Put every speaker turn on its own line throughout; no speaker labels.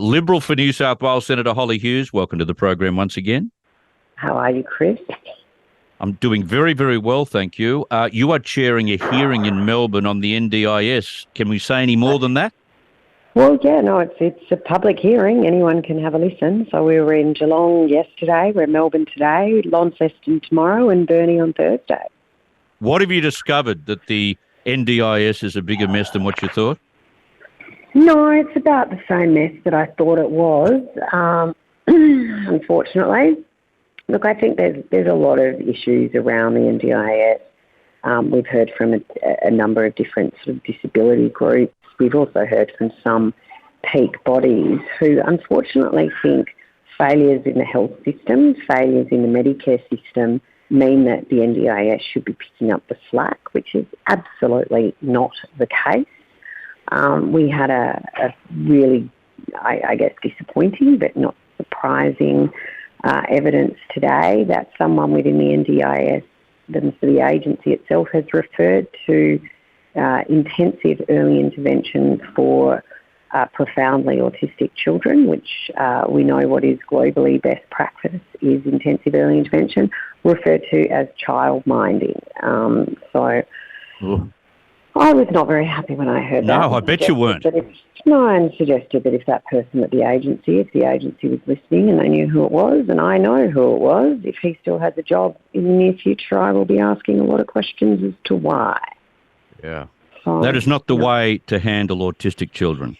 Liberal for New South Wales, Senator Holly Hughes. Welcome to the program once again.
How are you, Chris?
I'm doing very, very well, thank you. You are chairing a hearing in Melbourne on the NDIS. Can we say any more than that?
Well, yeah, no, it's a public hearing. Anyone can have a listen. So we were in Geelong yesterday, we're in Melbourne today, Launceston tomorrow, and Burnie on Thursday.
What have you discovered, that the NDIS is a bigger mess than what you thought?
No, it's about the same mess that I thought it was, unfortunately. Look, I think there's a lot of issues around the NDIS. We've heard from a number of different sort of disability groups. We've also heard from some peak bodies who unfortunately think failures in the health system, failures in the Medicare system mean that the NDIS should be picking up the slack, which is absolutely not the case. We had a really, I guess, disappointing but not surprising evidence today that someone within the NDIS, the agency itself, has referred to intensive early intervention for profoundly autistic children, which we know what is globally best practice is intensive early intervention, referred to as child minding. I was not very happy when I heard that.
No, I bet you weren't.
And suggested that if that person at the agency, if the agency was listening and they knew who it was, and I know who it was, if he still has a job in the near future, I will be asking a lot of questions as to why.
Yeah. So, that is not the way to handle autistic children.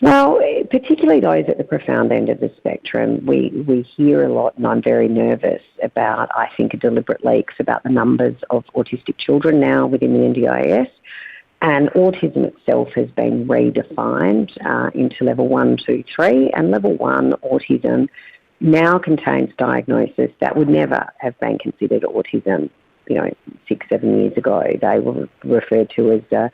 Well, particularly those at the profound end of the spectrum, we hear a lot, and I'm very nervous about, I think, a deliberate leaks about the numbers of autistic children now within the NDIS. And autism itself has been redefined into level 1, 2, 3, and level 1 autism now contains diagnosis that would never have been considered autism, 6, 7 years ago. They were referred to as a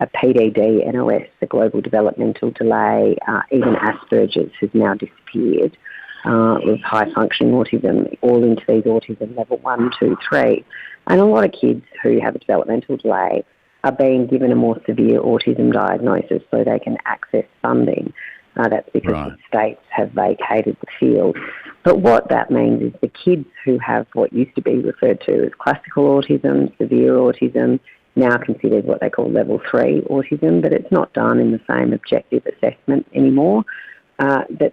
PDD, NOS, the global developmental delay. Even Asperger's has now disappeared with high-functioning autism, all into these autism level 1, 2, 3. And a lot of kids who have a developmental delay are being given a more severe autism diagnosis so they can access funding. That's because the states have vacated the field. But what that means is the kids who have what used to be referred to as classical autism, severe autism, now considered what they call level 3 autism, but it's not done in the same objective assessment anymore. They're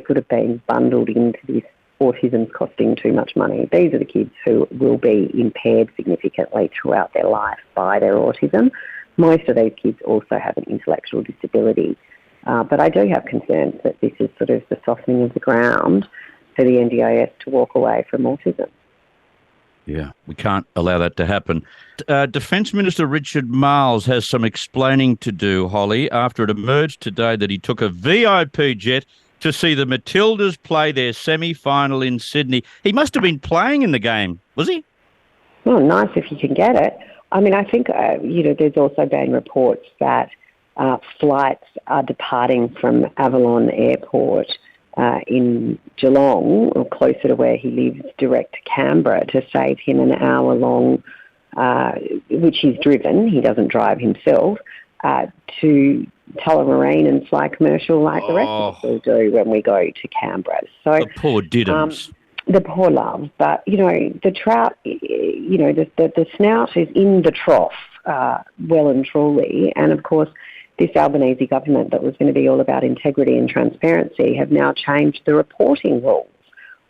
sort of being bundled into this autism's costing too much money. These are the kids who will be impaired significantly throughout their life by their autism. Most of these kids also have an intellectual disability. But I do have concerns that this is sort of the softening of the ground for the NDIS to walk away from autism.
Yeah, we can't allow that to happen. Defence Minister Richard Marles has some explaining to do, Holly, after it emerged today that he took a VIP jet to see the Matildas play their semi-final in Sydney. He must have been playing in the game, was he?
Well, nice if you can get it. I mean, I think, there's also been reports that flights are departing from Avalon Airport in Geelong, or closer to where he lives, direct to Canberra, to save him an hour-long, which he's driven, he doesn't drive himself, to Tullamarine and fly commercial like the rest of us will do when we go to Canberra. So
the poor diddums.
The poor love. But, the trout, the snout is in the trough, well and truly. And, of course, this Albanese government that was going to be all about integrity and transparency have now changed the reporting rules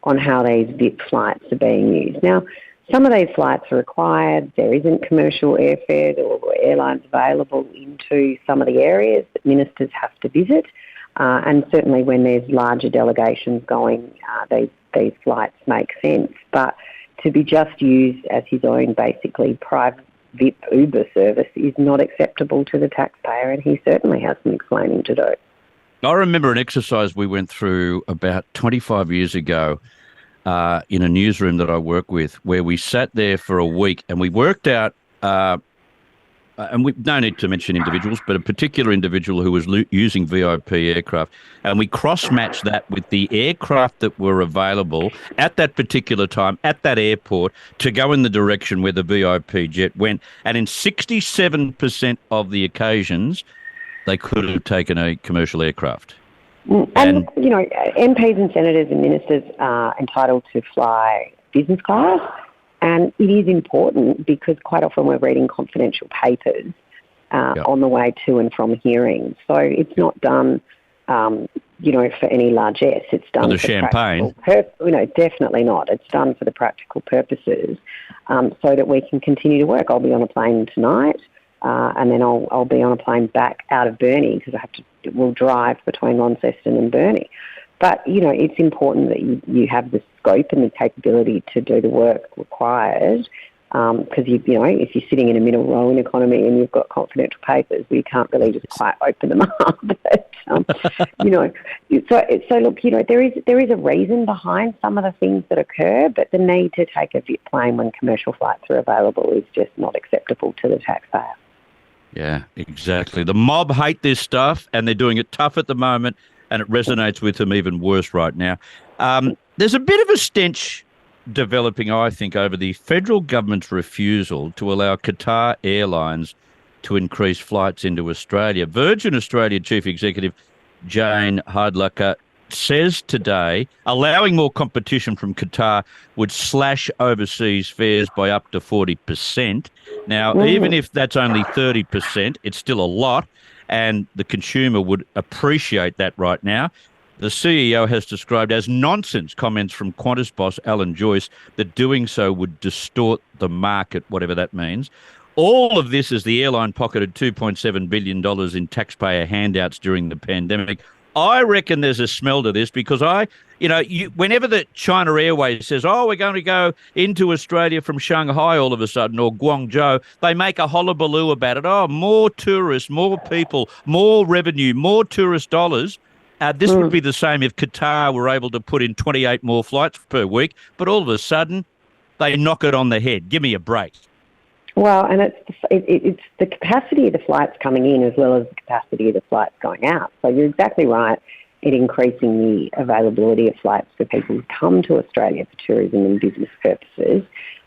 on how these VIP flights are being used. Now, some of these flights are required. There isn't commercial airfare or airlines available into some of the areas that ministers have to visit. And certainly when there's larger delegations going, these flights make sense. But to be just used as his own basically private VIP Uber service is not acceptable to the taxpayer, and he certainly has some explaining to do.
I remember an exercise we went through about 25 years ago in a newsroom that I work with, where we sat there for a week and we worked out, and we no need to mention individuals, but a particular individual who was using VIP aircraft, and we cross-matched that with the aircraft that were available at that particular time at that airport to go in the direction where the VIP jet went. And in 67% of the occasions, they could have taken a commercial aircraft.
And you know, MPs and senators and ministers are entitled to fly business class, and it is important because quite often we're reading confidential papers on the way to and from hearings. So it's not done, you know, for any largesse. It's done
for the champagne.
You know, definitely not. It's done for the practical purposes, so that we can continue to work. I'll be on a plane tonight. And then I'll be on a plane back out of Burnie because we'll drive between Launceston and Burnie. But, you know, it's important that you have the scope and the capability to do the work required because, you know, if you're sitting in a middle row in economy and you've got confidential papers, you can't really just quite open them up. But, you know, so look, you know, there is a reason behind some of the things that occur, but the need to take a VIP plane when commercial flights are available is just not acceptable to the taxpayer.
Yeah, exactly. The mob hate this stuff, and they're doing it tough at the moment, and it resonates with them even worse right now. There's a bit of a stench developing, I think, over the federal government's refusal to allow Qatar Airways to increase flights into Australia. Virgin Australia Chief Executive Jane Hardlacker says today allowing more competition from Qatar would slash overseas fares by up to 40%. Now, even if that's only 30%, it's still a lot, and the consumer would appreciate that right now. The CEO has described as nonsense comments from Qantas boss Alan Joyce that doing so would distort the market, whatever that means. All of this as the airline pocketed $2.7 billion in taxpayer handouts during the pandemic. I reckon there's a smell to this because whenever the China Airways says, we're going to go into Australia from Shanghai all of a sudden or Guangzhou, they make a hullabaloo about it. Oh, more tourists, more people, more revenue, more tourist dollars. This would be the same if Qatar were able to put in 28 more flights per week, but all of a sudden they knock it on the head. Give me a break.
Well, and it's the capacity of the flights coming in as well as the capacity of the flights going out. So you're exactly right in increasing the availability of flights for people who come to Australia for tourism and business purposes.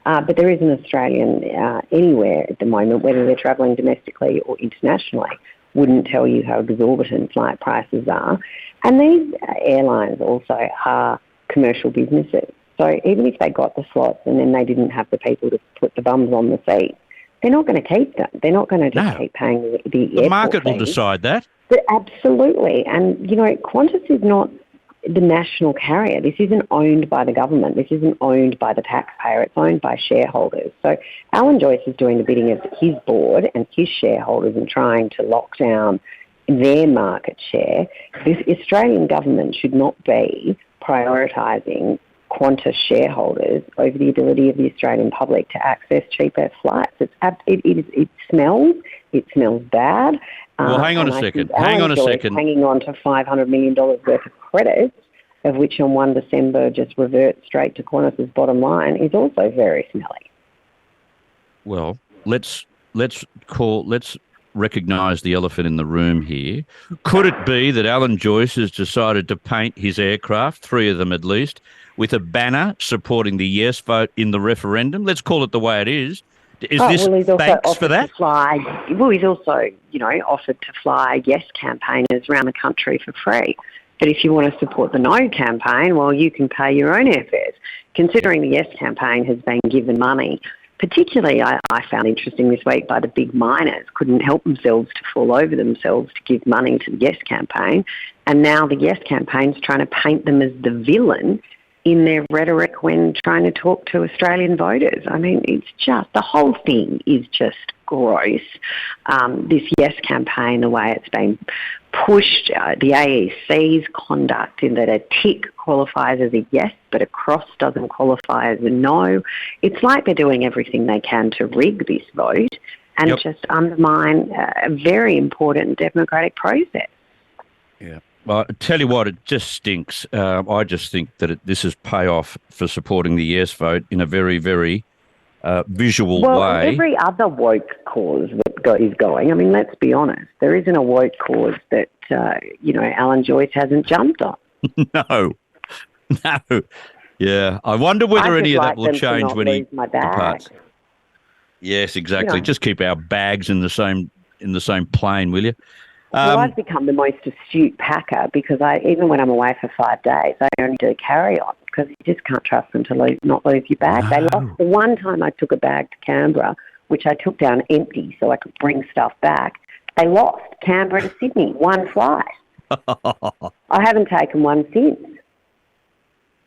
But there isn't an Australian anywhere at the moment, whether they're travelling domestically or internationally, wouldn't tell you how exorbitant flight prices are. And these airlines also are commercial businesses. So even if they got the slots and then they didn't have the people to put the bums on the seats, they're not going to keep them. They're not going to just keep paying the
market
fees.
will decide that.
But absolutely. And, you know, Qantas is not the national carrier. This isn't owned by the government. This isn't owned by the taxpayer. It's owned by shareholders. So Alan Joyce is doing the bidding of his board and his shareholders and trying to lock down their market share. The Australian government should not be prioritising Qantas shareholders over the ability of the Australian public to access cheaper flights. It smells bad.
Well, hang on a second. Hanging on
to $500 million worth of credits, of which on 1 December just reverts straight to Qantas's bottom line, is also very smelly.
Well, let's recognise the elephant in the room here. Could it be that Alan Joyce has decided to paint his aircraft, 3 of them at least, with a banner supporting the yes vote in the referendum? Let's call it the way it is. Is this thanks for that?
He's also, offered to fly yes campaigners around the country for free. But if you want to support the no campaign, well, you can pay your own airfares. Considering the yes campaign has been given money, particularly I found interesting this week by the big miners, couldn't help themselves to fall over themselves to give money to the yes campaign. And now the yes campaign's trying to paint them as the villain in their rhetoric when trying to talk to Australian voters. I mean, it's just, the whole thing is just gross. This yes campaign, the way it's been pushed, the AEC's conduct in that a tick qualifies as a yes, but a cross doesn't qualify as a no. It's like they're doing everything they can to rig this vote and just undermine a very important democratic process.
Yeah. Well, I tell you what, it just stinks. I just think that this is payoff for supporting the yes vote in a very, very visual way.
Well, every other woke cause that is going, I mean, let's be honest, there isn't a woke cause that, Alan Joyce hasn't jumped on.
No. Yeah. I wonder whether any of that will change when he departs. Yes, exactly. Just keep our bags in the same plane, will you?
Well, I've become the most astute packer because even when I'm away for 5 days, I only do carry-on because you just can't trust them to not leave your bag.
No.
They lost the one time I took a bag to Canberra, which I took down empty so I could bring stuff back. They lost Canberra to Sydney, one flight. I haven't taken one since.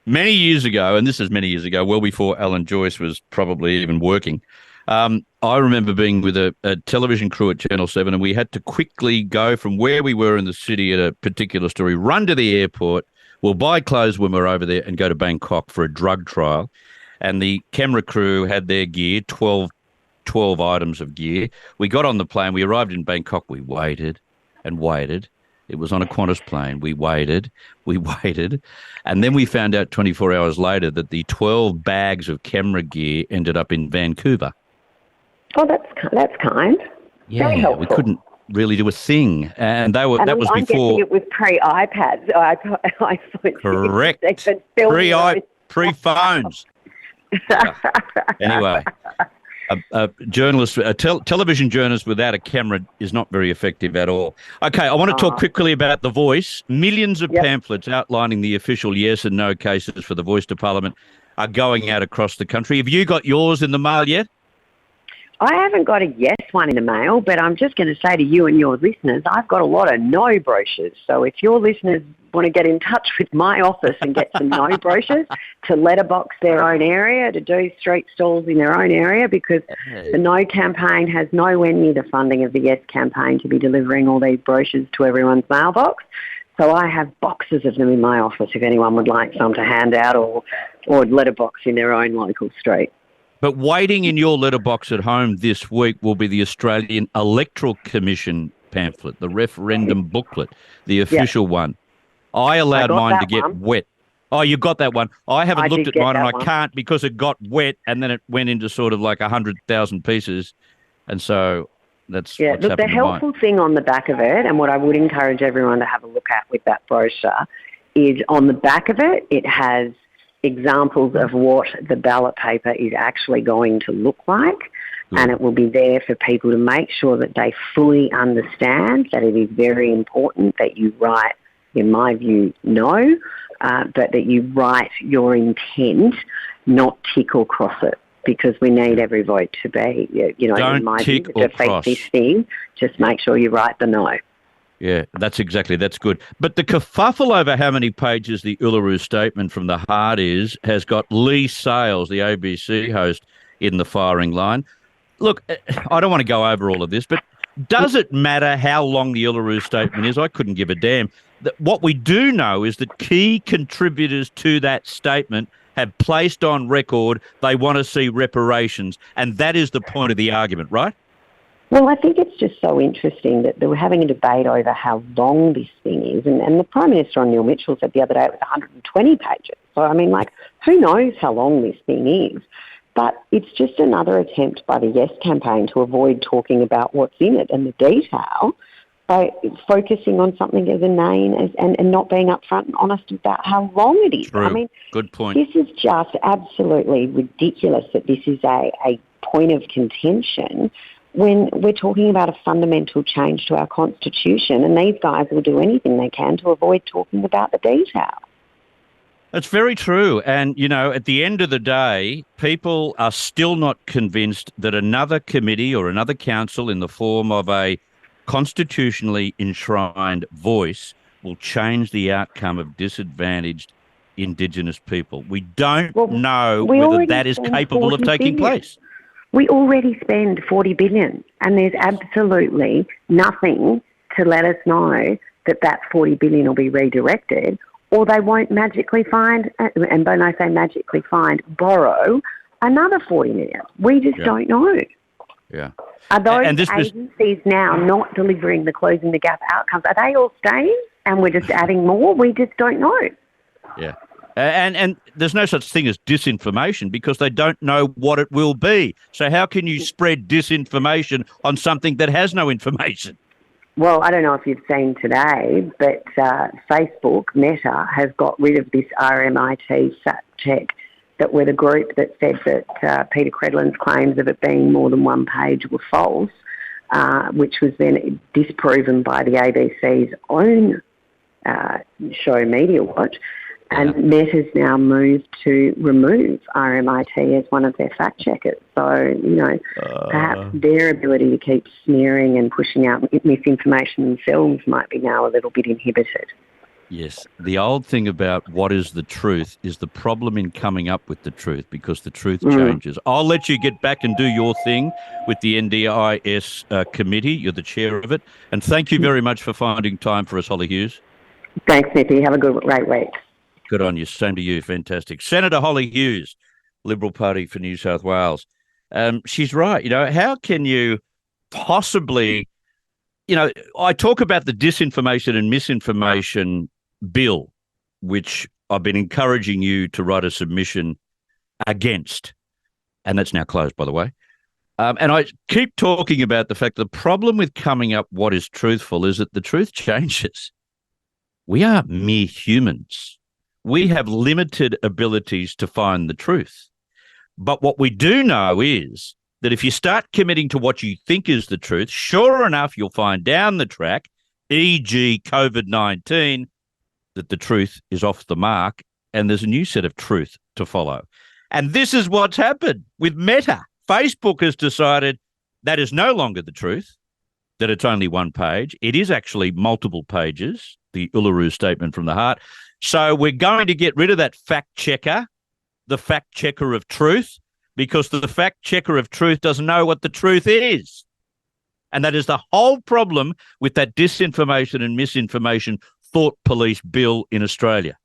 Many years ago, and this is many years ago, well before Alan Joyce was probably even working, I remember being with a television crew at Channel 7, and we had to quickly go from where we were in the city at a particular story, run to the airport, we'll buy clothes when we're over there, and go to Bangkok for a drug trial. And the camera crew had their gear, 12 items of gear. We got on the plane. We arrived in Bangkok. We waited and waited. It was on a Qantas plane. We waited. And then we found out 24 hours later that the 12 bags of camera gear ended up in Vancouver.
Oh, that's kind.
Yeah,
very helpful.
We couldn't really do a thing. And that was
I'm
before.
guessing it was pre-iPads.
Correct. Pre-phones. Anyway. A journalist, television journalist without a camera is not very effective at all. Okay, I want to talk quickly about The Voice. Millions of pamphlets outlining the official yes and no cases for The Voice to Parliament are going out across the country. Have you got yours in the mail yet?
I haven't got a yes one in the mail, but I'm just going to say to you and your listeners, I've got a lot of no brochures. So if your listeners want to get in touch with my office and get some no brochures to letterbox their own area, to do street stalls in their own area, because the no campaign has nowhere near the funding of the yes campaign to be delivering all these brochures to everyone's mailbox. So I have boxes of them in my office if anyone would like some to hand out or letterbox in their own local street.
But waiting in your letterbox at home this week will be the Australian Electoral Commission pamphlet, the referendum booklet, the official one. I allowed mine to get wet. Oh, you got that one. I haven't looked at mine, and I can't because it got wet and then it went into sort of like 100,000 pieces. And so that's what's happened to mine.
The helpful thing on the back of it, and what I would encourage everyone to have a look at with that brochure, is on the back of it, it has examples of what the ballot paper is actually going to look like, and it will be there for people to make sure that they fully understand that it is very important that you write, in my view, no, but that you write your intent, not tick or cross it, because we need every vote to be, in my view, to defeat this thing. Just make sure you write the no.
Yeah, that's good. But the kerfuffle over how many pages the Uluru Statement from the Heart has got Lee Sales, the ABC host, in the firing line. Look, I don't want to go over all of this, but does it matter how long the Uluru Statement is? I couldn't give a damn. What we do know is that key contributors to that statement have placed on record they want to see reparations, and that is the point of the argument, right?
Well, I think it's just so interesting that we're having a debate over how long this thing is. And the Prime Minister, Neil Mitchell, said the other day it was 120 pages. So, I mean, who knows how long this thing is? But it's just another attempt by the Yes campaign to avoid talking about what's in it and the detail by focusing on something as inane and not being upfront and honest about how long it is.
True.
I mean,
good point.
This is just absolutely ridiculous that this is a point of contention when we're talking about a fundamental change to our Constitution, and these guys will do anything they can to avoid talking about the detail.
That's very true. And, at the end of the day, people are still not convinced that another committee or another council in the form of a constitutionally enshrined voice will change the outcome of disadvantaged Indigenous people. We don't know whether that is capable of taking place.
We already spend $40 billion, and there's absolutely nothing to let us know that $40 billion will be redirected, or they won't magically find, and when I say magically find, borrow another $40 million. We just don't know.
Yeah.
Are those agencies now not delivering the closing the gap outcomes? Are they all staying and we're just adding more? We just don't know.
Yeah. And there's no such thing as disinformation because they don't know what it will be. So how can you spread disinformation on something that has no information?
Well, I don't know if you've seen today, but Facebook, Meta, has got rid of this RMIT fact check that were the group that said that Peter Credlin's claims of it being more than one page were false. which was then disproven by the ABC's own show Media Watch. And Meta's now moved to remove RMIT as one of their fact checkers. So, perhaps their ability to keep smearing and pushing out misinformation themselves might be now a little bit inhibited.
Yes. The old thing about what is the truth is the problem in coming up with the truth, because the truth changes. I'll let you get back and do your thing with the NDIS committee. You're the chair of it. And thank you very much for finding time for us, Holly Hughes.
Thanks, Nicky. Have a great week.
Good on you. Same to you. Fantastic. Senator Holly Hughes, Liberal Party for New South Wales. She's right. How can you possibly, I talk about the disinformation and misinformation bill, which I've been encouraging you to write a submission against. And that's now closed, by the way. And I keep talking about the fact the problem with coming up what is truthful is that the truth changes. We are mere humans. We have limited abilities to find the truth. But what we do know is that if you start committing to what you think is the truth, sure enough, you'll find down the track, e.g. COVID-19, that the truth is off the mark and there's a new set of truth to follow. And this is what's happened with Meta. Facebook has decided that is no longer the truth, that it's only one page. It is actually multiple pages, the Uluru Statement from the Heart. So we're going to get rid of that fact checker, the fact checker of truth, because the fact checker of truth doesn't know what the truth is. And that is the whole problem with that disinformation and misinformation thought police bill in Australia.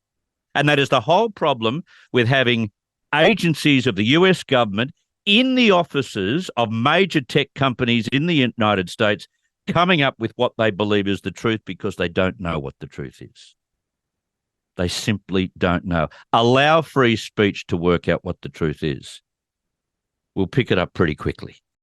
And that is the whole problem with having agencies of the US government in the offices of major tech companies in the United States coming up with what they believe is the truth because they don't know what the truth is. They simply don't know. Allow free speech to work out what the truth is. We'll pick it up pretty quickly.